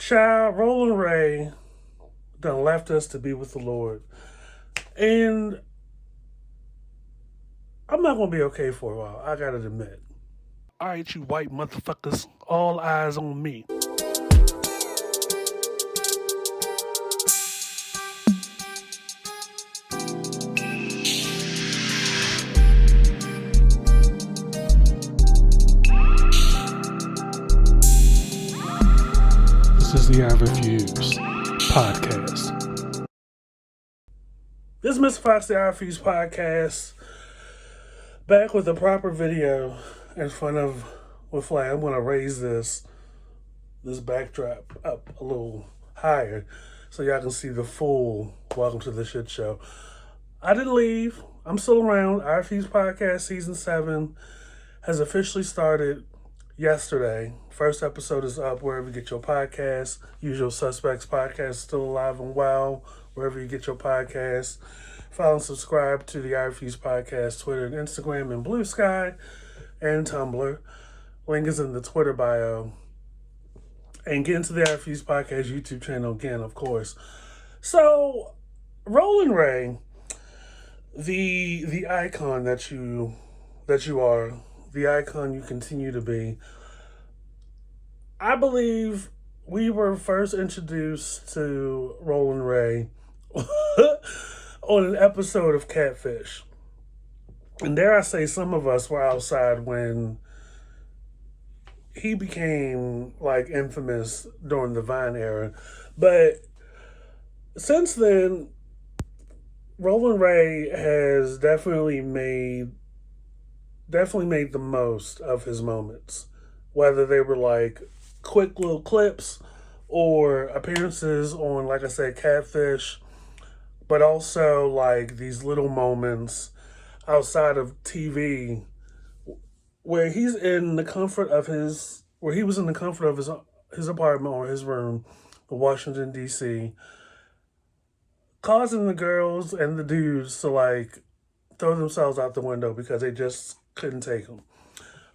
Child, Roland Ray done left us to be with the Lord. And I'm not going to be okay for a while, I got to admit. All right, you white motherfuckers, all eyes on me. This is the I Refuse podcast. This is Mr. Fox, the I Refuse podcast, back with a proper video in front of, with like, I'm going to raise this backdrop up a little higher so y'all can see the full Welcome to the Shit Show. I didn't leave. I'm still around. I Refuse podcast season 7 has officially started yesterday. First episode is up wherever you get your podcasts. Usual Suspects podcast is still alive and well wherever you get your podcasts. Follow and subscribe to the I Refuse podcast, Twitter and Instagram and Blue Sky and Tumblr. Link is in the Twitter bio. And get into the I Refuse podcast YouTube channel again, of course. So, Roland Ray, the icon that you are, the icon you continue to be. I believe we were first introduced to Roland Ray on an episode of Catfish. And dare I say, some of us were outside when he became like infamous during the Vine era. But since then, Roland Ray has definitely made the most of his moments. Whether they were like quick little clips or appearances on, like I said, Catfish, but also like these little moments outside of TV where he's in the comfort of his apartment or his room in Washington, D.C., causing the girls and the dudes to like throw themselves out the window because they just couldn't take him.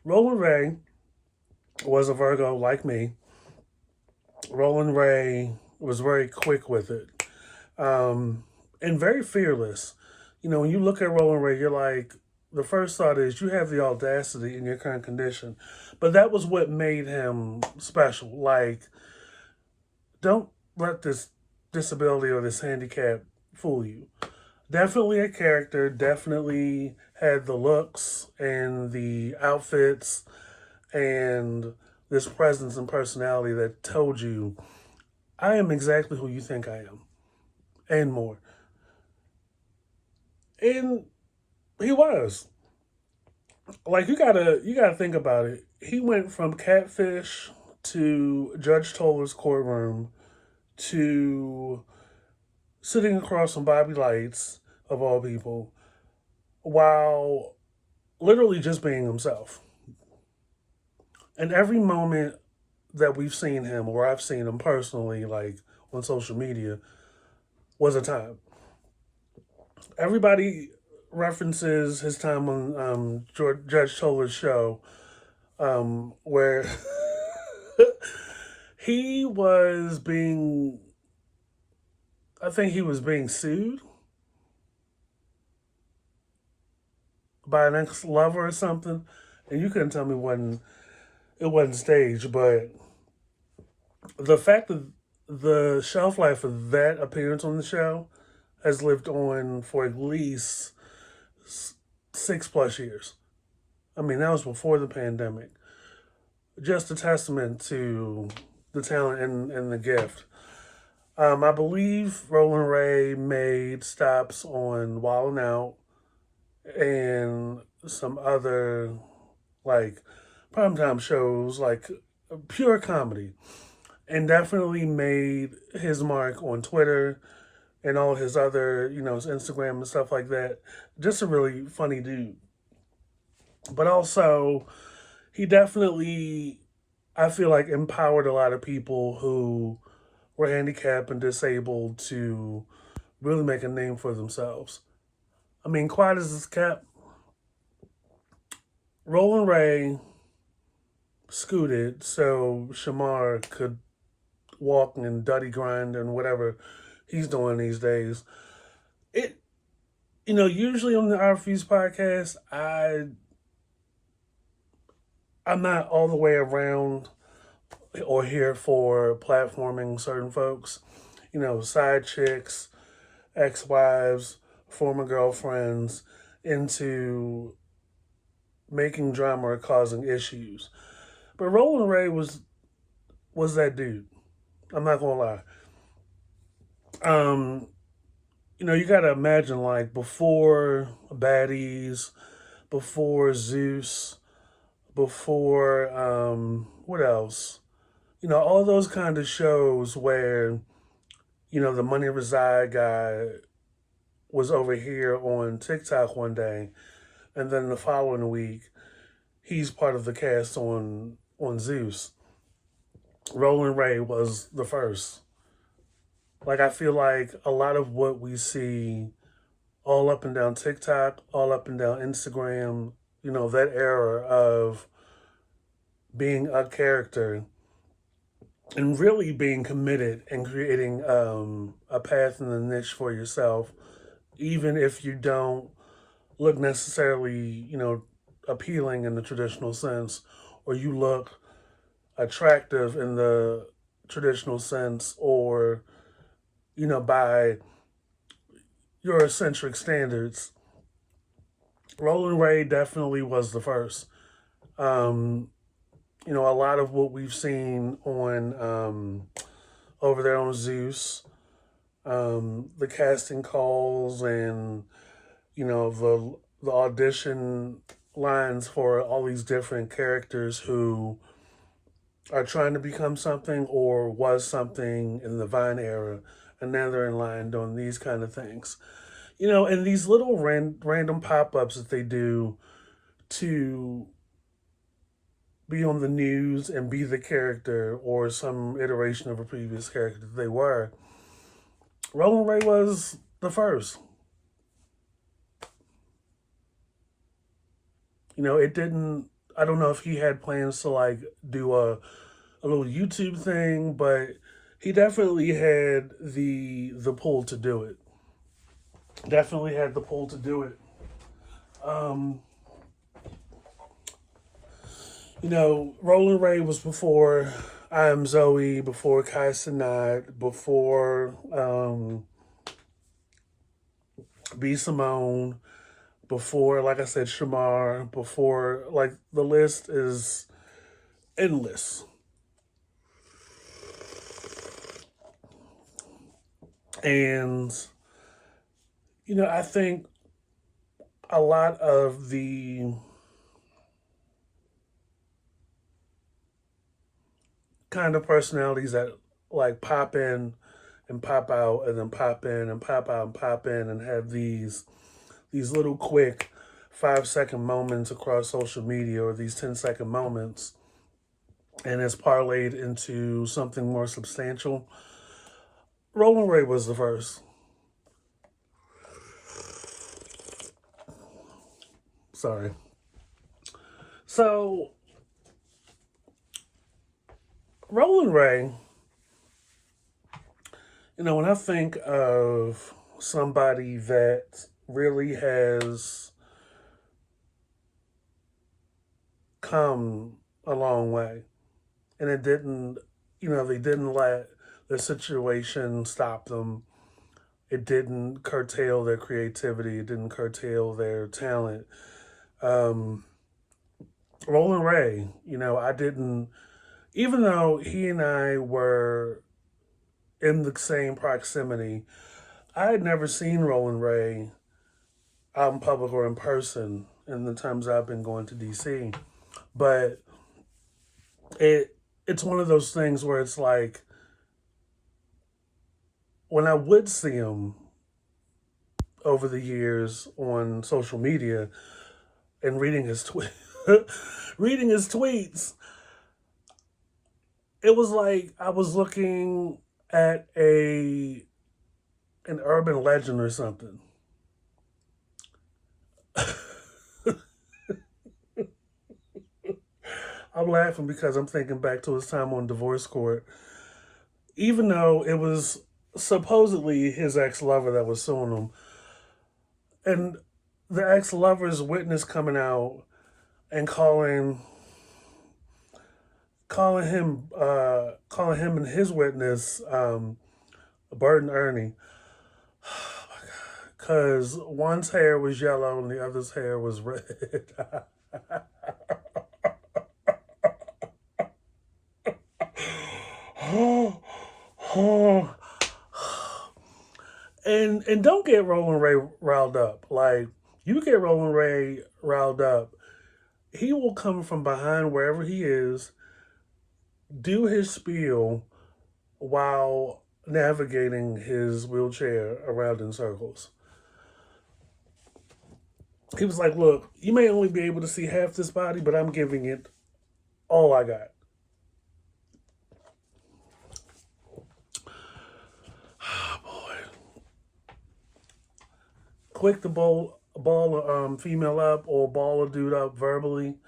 Roland Ray was a Virgo like me. Roland Ray was very quick with it. And very fearless. You know, when you look at Roland Ray, you're like, the first thought is you have the audacity in your current condition. But that was what made him special. Like, don't let this disability or this handicap fool you. Definitely a character, definitely had the looks and the outfits and this presence and personality that told you, I am exactly who you think I am, and more. And he was. Like, you gotta think about it. He went from Catfish to Judge Toller's courtroom to sitting across from Bobby Lights, of all people, while literally just being himself. And every moment that we've seen him, or I've seen him personally, like on social media, was a time. Everybody references his time on Judge Toller's show, where he was being sued by an ex-lover or something. And you couldn't tell me it wasn't staged, but the fact that the shelf life of that appearance on the show has lived on for at least 6+ years. I mean, that was before the pandemic. Just a testament to the talent and the gift. I believe Roland Ray made stops on Wild 'N Out and some other like primetime shows, like pure comedy, and definitely made his mark on Twitter and all his other, his Instagram and stuff like that. Just a really funny dude. But also, he definitely, I feel like, empowered a lot of people who were handicapped and disabled to really make a name for themselves. I mean, quiet as it's kept, Roland Ray scooted so Shamar could walking and duddy grind and whatever he's doing these days. It usually on the RFU's podcast, I'm not all the way around or here for platforming certain folks. Side chicks, ex-wives, former girlfriends into making drama or causing issues. But Roland Ray was that dude. I'm not gonna lie. Um, you gotta imagine like before Baddies, before Zeus, before what else? All those kind of shows where the Money Reside guy was over here on TikTok one day, and then the following week he's part of the cast on Zeus. Roland Ray was the first. Like I feel like a lot of what we see all up and down TikTok, all up and down Instagram, that era of being a character and really being committed and creating a path and a niche for yourself, even if you don't look necessarily, appealing in the traditional sense, or you look attractive in the traditional sense, or, by your eccentric standards. Roland Ray definitely was the first. A lot of what we've seen on over there on Zeus, the casting calls and the audition lines for all these different characters who are trying to become something or was something in the Vine era, and now they're in line doing these kind of things. And these little random pop-ups that they do to be on the news and be the character or some iteration of a previous character that they were. Roland Ray was the first. It didn't, I don't know if he had plans to like do a little YouTube thing, but he definitely had the pull to do it. Definitely had the pull to do it. Roland Ray was before I Am Zoe, before Kai Sinat, before B. Simone, before, like I said, Shamar, before, like, the list is endless. And, I think a lot of the kind of personalities that like pop in and pop out and then pop in and pop out and pop in and have these little quick 5-second moments across social media, or these 10-second moments, and it's parlayed into something more substantial. Roland Ray was the first. Sorry. So, Roland Ray, when I think of somebody that really has come a long way, and it didn't, they didn't let the situation stop them. It didn't curtail their creativity. It didn't curtail their talent. Roland Ray, I didn't, even though he and I were in the same proximity, I had never seen Roland Ray out in public or in person in the times I've been going to DC. But it's one of those things where it's like, when I would see him over the years on social media and reading his reading his tweets, it was like I was looking at an urban legend or something. I'm laughing because I'm thinking back to his time on divorce court. even though it was supposedly his ex-lover that was suing him. And the ex-lover's witness coming out and calling him and his witness Bert and Ernie, because one's hair was yellow and the other's hair was red. And don't get Roland Ray riled up. Like, you get Roland Ray riled up, he will come from behind wherever he is, do his spiel while navigating his wheelchair around in circles. He was like, "Look, you may only be able to see half this body, but I'm giving it all I got." Oh, boy. Quick to ball a female up or ball a dude up verbally,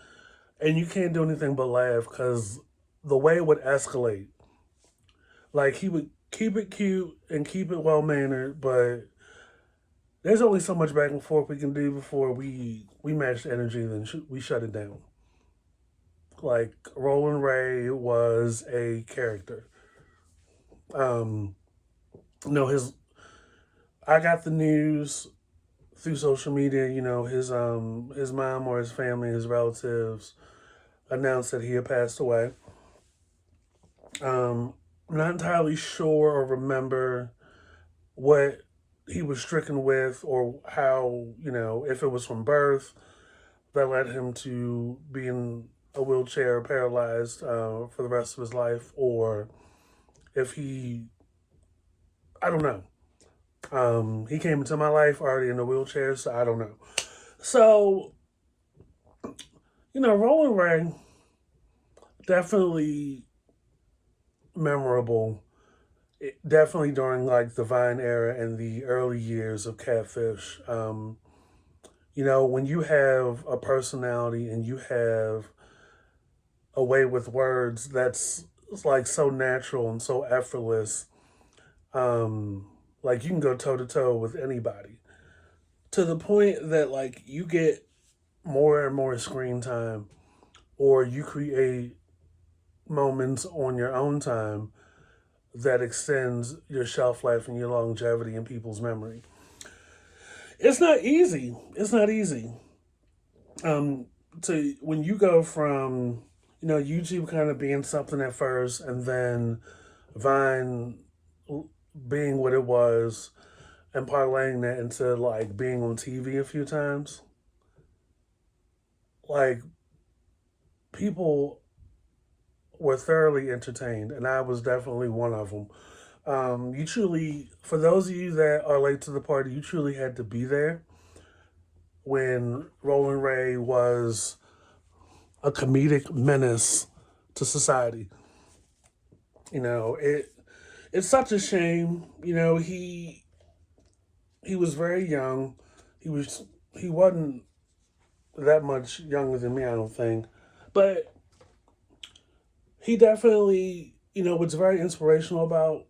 and you can't do anything but laugh because the way it would escalate. Like, he would keep it cute and keep it well mannered, but there's only so much back and forth we can do before we match the energy, and then we shut it down. Like, Roland Ray was a character. Um, no, his I got the news through social media. His mom or his family, his relatives announced that he had passed away. I'm not entirely sure or remember what he was stricken with or how, if it was from birth that led him to being a wheelchair paralyzed for the rest of his life, or if I don't know. He came into my life already in a wheelchair, so I don't know. So, Roland Ray, definitely memorable. Definitely during like the Vine era and the early years of Catfish. When you have a personality and you have a way with words that's like so natural and so effortless, like you can go toe to toe with anybody to the point that like you get more and more screen time, or you create moments on your own time that extends your shelf life and your longevity in people's memory. It's not easy. It's not easy. Um, to when you go from YouTube kind of being something at first, and then Vine being what it was, and parlaying that into like being on TV a few times. Like, people were thoroughly entertained, and I was definitely one of them. For those of you that are late to the party, you truly had to be there when Roland Ray was a comedic menace to society. It's such a shame. He was very young. He wasn't that much younger than me, I don't think, but he definitely, what's very inspirational about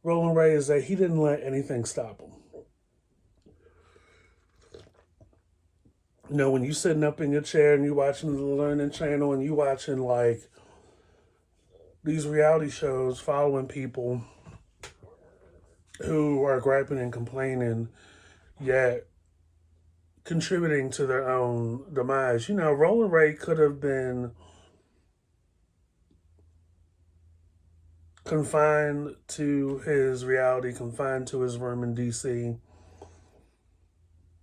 Roland Ray is that he didn't let anything stop him. When you sitting up in your chair and you watching the Learning Channel and you watching like these reality shows following people who are griping and complaining, yet contributing to their own demise. Roland Ray could have been confined to his reality, confined to his room in DC,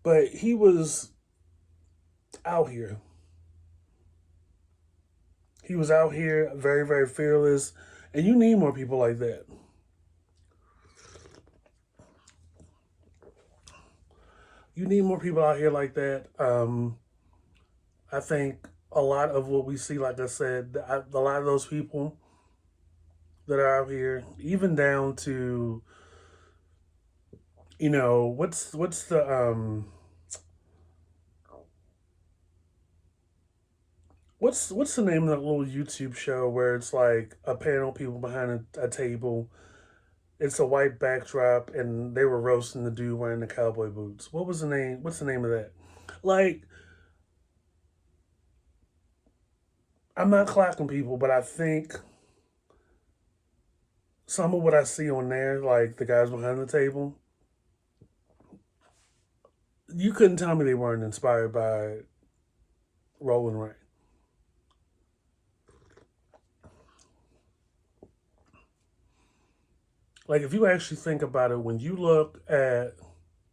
but he was out here. He was out here very, very fearless, and you need more people like that. You need more people out here like that. I think a lot of what we see, like I said, a lot of those people that are out here, even down to, what's what's the name of that little YouTube show where it's like a panel of people behind a table? It's a white backdrop, and they were roasting the dude wearing the cowboy boots. What was the name? What's the name of that? Like, I'm not clocking people, but I think some of what I see on there, like the guys behind the table, you couldn't tell me they weren't inspired by Rolling Rain. Like, if you actually think about it, when you look at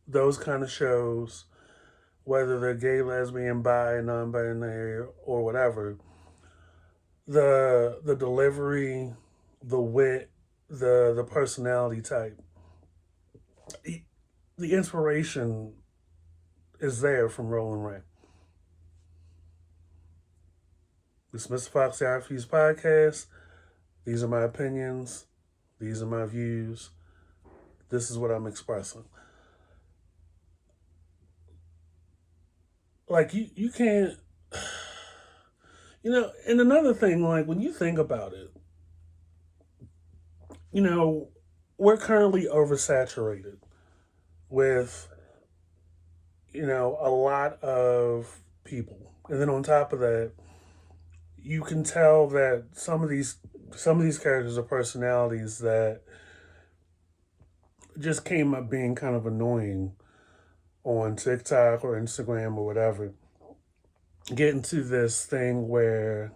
those kind of shows, whether they're gay, lesbian, bi, non-binary, or whatever, the delivery, the wit, the personality type, the inspiration is there from Rolling Rain. This is Mr. Foxy Fuse podcast. These are my opinions. These are my views. This is what I'm expressing. Like, you can't, and another thing, like, when you think about it, we're currently oversaturated with, a lot of people. And then on top of that, you can tell that some of these characters are personalities that just came up being kind of annoying on TikTok or Instagram or whatever. Get into this thing where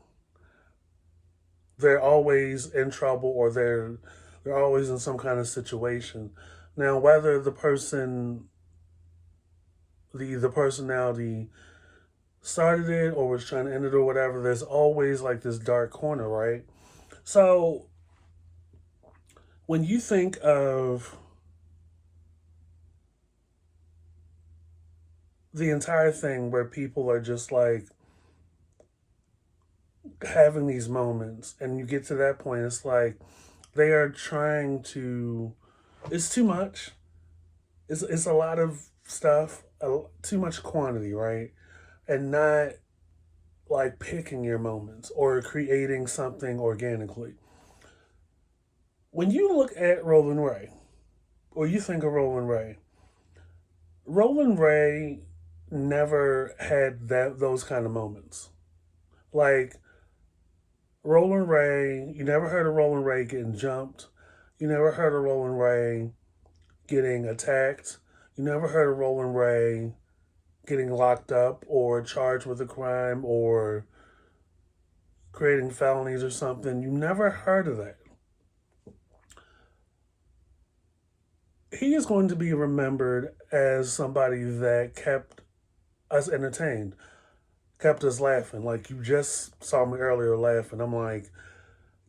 they're always in trouble, or they're always in some kind of situation. Now, whether the personality started it or was trying to end it or whatever, there's always like this dark corner, right? So when you think of the entire thing where people are just like having these moments, and you get to that point, it's like they are trying to, it's too much. It's a lot of stuff, too much quantity, right? And not like picking your moments or creating something organically. When you look at Roland Ray, or you think of Roland Ray never had those kind of moments. Like, Roland Ray, you never heard of Roland Ray getting jumped. You never heard of Roland Ray getting attacked. You never heard of Roland Ray getting locked up or charged with a crime or creating felonies or something. You never heard of that. He is going to be remembered as somebody that kept us entertained, kept us laughing. Like, you just saw me earlier laughing. I'm like,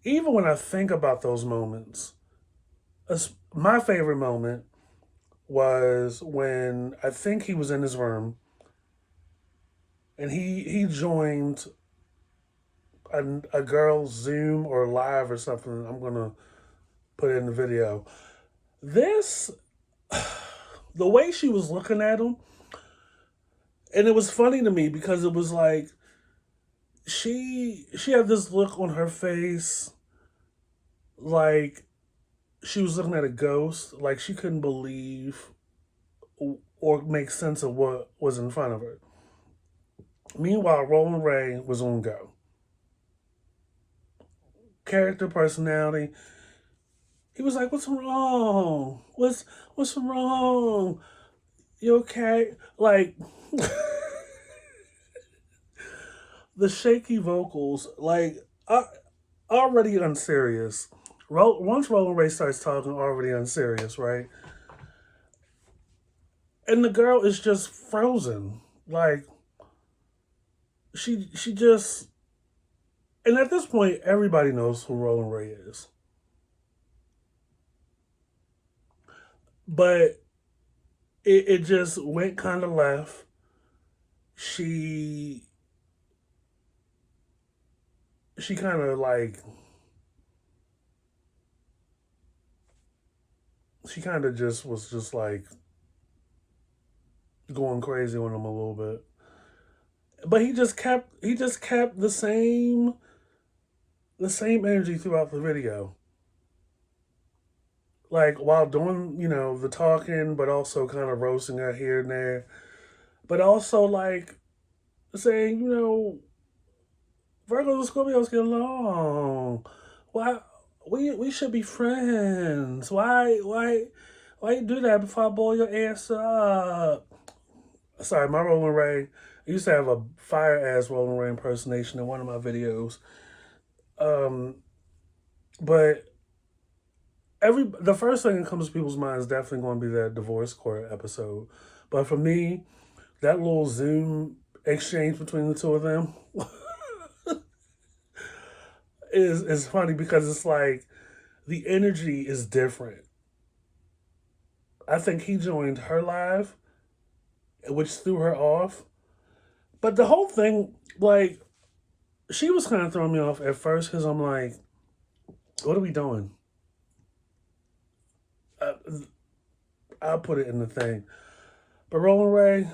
even when I think about those moments, my favorite moment was when I think he was in his room and he joined a girl's Zoom or live or something. I'm gonna put it in the video. This, the way she was looking at him, and it was funny to me because it was like she had this look on her face, like she was looking at a ghost, like she couldn't believe or make sense of what was in front of her. Meanwhile, Roland Ray was on go. Character, personality. He was like, "What's wrong? What's wrong? You okay?" Like, the shaky vocals, like, already unserious. Once Roland Ray starts talking, already unserious, right? And the girl is just frozen. Like, she just, and at this point, everybody knows who Roland Ray is. But it just went kind of left. She kind of like, she kind of just was just like going crazy on him a little bit. but he just kept the same energy throughout the video. Like while doing, the talking, but also kind of roasting her here and there. But also like saying, Virgos and Scorpios get along. Why we should be friends. Why you do that before I blow your ass up? Sorry, my Rolling Ray. I used to have a fire ass Rolling Ray impersonation in one of my videos. Um, but the first thing that comes to people's mind is definitely going to be that divorce court episode. But for me, that little Zoom exchange between the two of them is funny because it's like the energy is different. I think he joined her live, which threw her off. But the whole thing, like, she was kind of throwing me off at first because I'm like, what are we doing? Uh, I'll put it in the thing. But Roland Ray,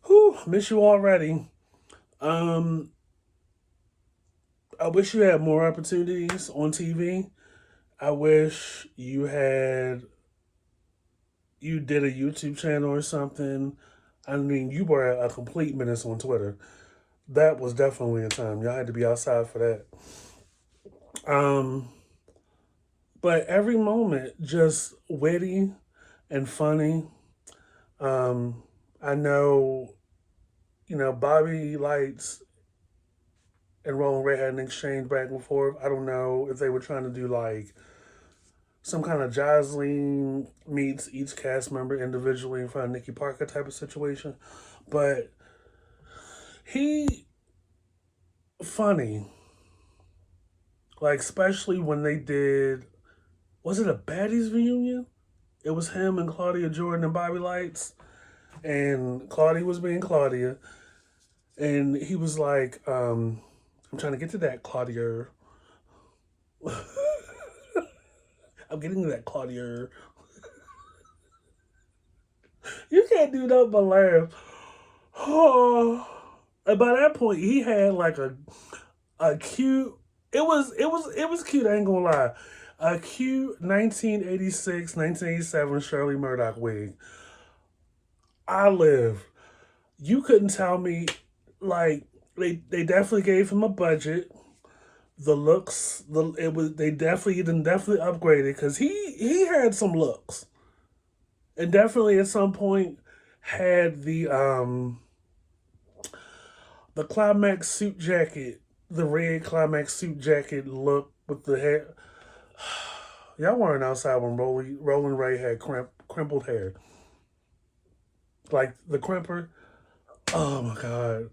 whew, miss you already. Um, I wish you had more opportunities on TV. I wish you did a YouTube channel or something. I mean, you were a complete menace on Twitter. That was definitely a time. Y'all had to be outside for that. Um, but every moment just witty and funny. Um, I know, Bobby Lights and Roland Ray had an exchange back and forth. I don't know if they were trying to do like some kind of Jocelyn meets each cast member individually in front of Nikki Parker type of situation. But he funny. Like especially when they did, was it a Baddies reunion? It was him and Claudia Jordan and Bobby Lights. And Claudia was being Claudia. And he was like, I'm trying to get to that, Claudia. I'm getting to that, Claudia. You can't do nothing but laugh. Oh. And by that point, he had like a cute. It was cute. I ain't gonna lie. A cute 1986, 1987 Shirley Murdoch wig. I live. You couldn't tell me. Like they definitely gave him a budget. The looks, it was they definitely upgraded because he had some looks, and definitely at some point had the climax suit jacket, the red climax suit jacket look with the hair. Y'all weren't outside when Roland Ray had crimpled hair, like the crimper. Oh my god,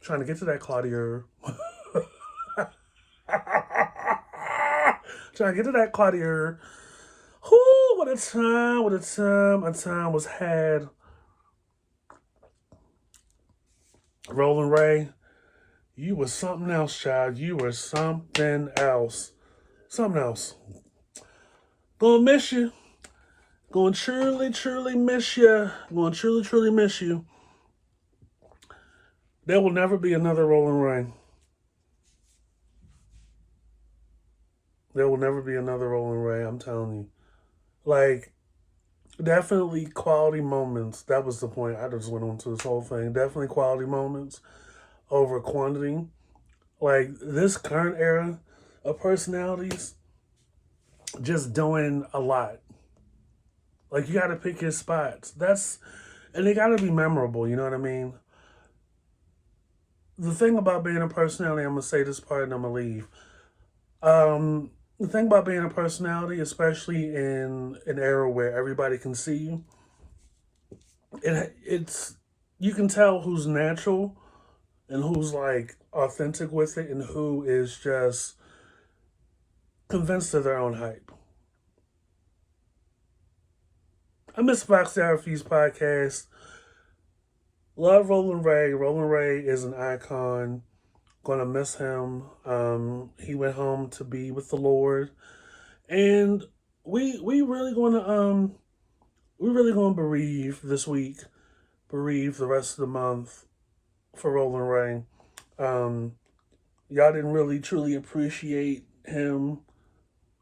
trying to get to that Claudia. Trying to get to that Claudia. Whoo, what a time, what a time. A time was had. Roland Ray, you was something else, child. You were something else. Something else. Gonna miss you. Gonna truly, truly miss you. Gonna truly, truly miss you. There will never be another Roland Ray. There will never be another Roland Ray, I'm telling you. Like, definitely quality moments. That was the point. I just went on to this whole thing. Definitely quality moments over quantity. Like, this current era of personalities just doing a lot. Like, you got to pick your spots. And they got to be memorable, you know what I mean? The thing about being a personality, I'm going to say this part and I'm going to leave. The thing about being a personality, especially in an era where everybody can see you, it's you can tell who's natural and who's like authentic with it and who is just convinced of their own hype. I miss Fox Fuse podcast. Love Roland Ray. Roland Ray is an icon. Gonna miss him. He went home to be with the Lord, and we really gonna bereave this week bereaved the rest of the month for Rolling Ray. Y'all didn't really truly appreciate him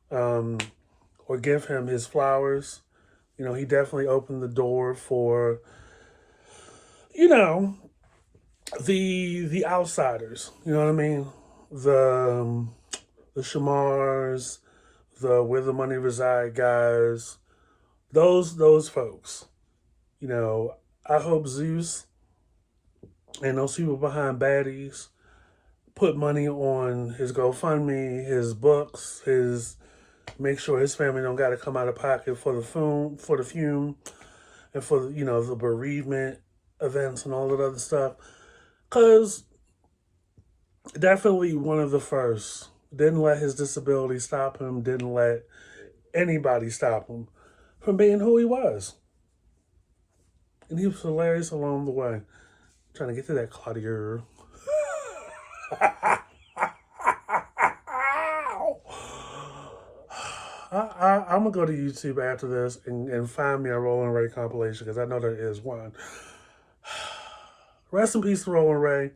or give him his flowers. You know, he definitely opened the door for, you know, the outsiders. You know what I mean? The Shamars, the Where the Money Reside guys, those folks. You know, I hope Zeus and those people behind Baddies put money on his GoFundMe, his books, his make sure his family don't got to come out of pocket for the fume, and for the bereavement events and all that other stuff. Cause definitely one of the first didn't let his disability stop him. Didn't let anybody stop him from being who he was, and he was hilarious along the way. Trying to get to that Claudia. I'm gonna go to YouTube after this and find me a Rolling Ray compilation because I know there is one. Rest in peace to Rolling Ray.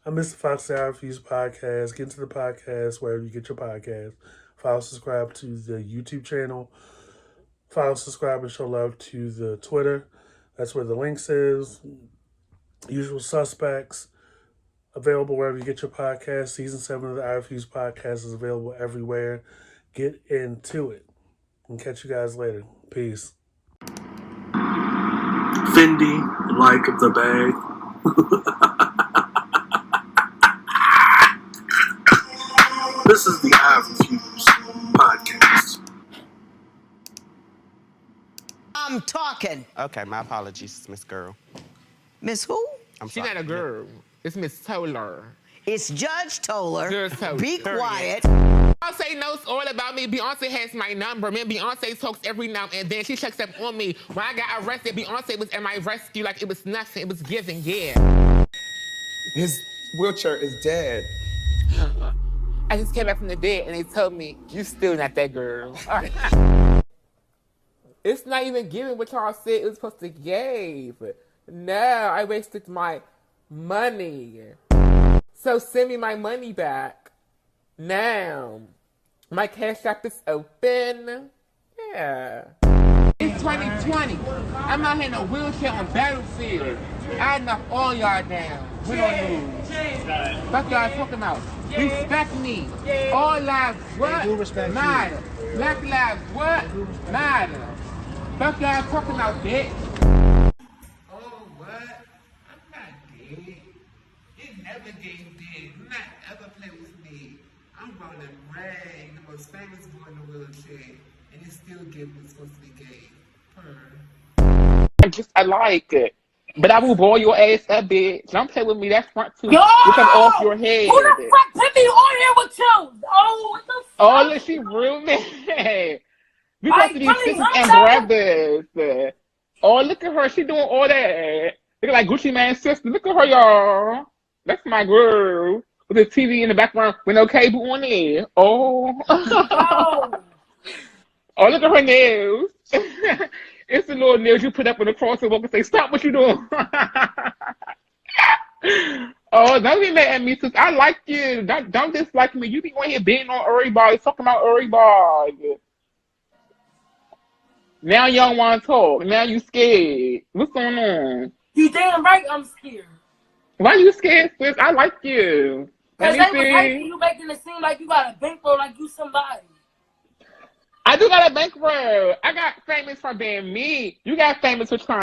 I'm Mr. Fox the Refuse Podcast. Get into the podcast wherever you get your podcast. Follow, subscribe to the YouTube channel. Follow, subscribe, and show love to the Twitter. That's where the links is. Usual Suspects. Available wherever you get your podcast. Season 7 of the I Refuse Podcast is available everywhere. Get into it. And catch you guys later. Peace. Fendi, like the bag. This is the I Refuse Podcast. I'm talking. Okay, my apologies, Miss Girl. Miss who? She's not a girl. It's Miss Toller. It's Judge Toller. Judge Toller. Be quiet. Beyonce knows all about me. Beyonce has my number. Man, Beyonce talks every now and then. She checks up on me. When I got arrested, Beyonce was at my rescue like it was nothing. It was giving, yeah. His wheelchair is dead. I just came back from the dead and they told me, you still not that girl. It's not even giving what y'all said it was supposed to give. No, I wasted my money. So send me my money back. Now. My cash app is open. Yeah. It's 2020. I'm out here in a wheelchair on battlefield. I knock all y'all down. We don't lose. Fuck y'all talking about. Respect me. All lives what? Matter. Black lives what? Matter. Fuck y'all talking about, bitch. Oh, what? I'm not dead. You never gave dead. Do not ever play with me. I'm Rolling Ray, the most famous boy in the wheelchair, and you still give what's supposed to be gay. I like it. But I will ball your ass up, bitch. Don't play with me. That's front too. Yo! You come off your head. Who the fuck put me on here with you? Oh, what the fuck? Oh, look, she real mad. We got to be sisters and brothers. Oh, look at her. She doing all that. Look like Gucci Mane's sister. Look at her, y'all. That's my girl. With the TV in the background with no cable on it. Oh. Oh, look at her nails. It's the little nails you put up on the crosswalk and say, stop what you doing. Oh, don't be mad at me, sis. I like you. Don't dislike me. You be on here beating on everybody, talking about everybody. Now you don't want to talk. Now you scared. What's going on? You damn right I'm scared. Why you scared, sis? I like you. Because they was hating you, making it seem like you got a bankroll, like you somebody. I do got a bankroll. I got famous for being me. You got famous for trying